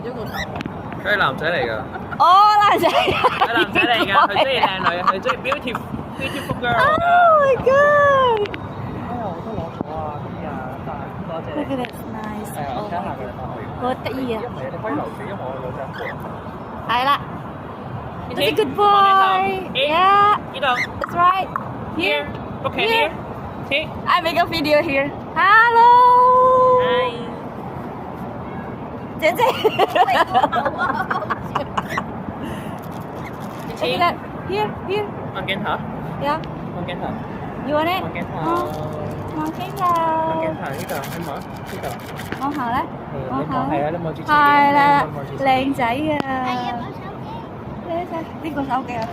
咗個頭。佢係男仔嚟㗎。哦，男仔。係男仔嚟㗎，佢中意靚女，佢中意 beautiful girl。Oh my god！我都攞咗啊，啲啊，多謝。Look at it, nice。係啊，我睇下佢好得意啊！因為你可以留住，因為我攞張盤。係啦。That's a good boy. Yeah. 呢度。That's right. Here. Okay, here. Okay. I make a video here. Hello. Hi. 姐姐。Look at that. Here, here. 望鏡頭。Yeah. 望鏡頭。You want it? 望鏡頭。望鏡頭。望鏡頭呢度，你望呢度。望下咧？望下。係啊，你望住自己。係啦，靚仔啊！係啊，我手機。靚仔，呢個手機啊？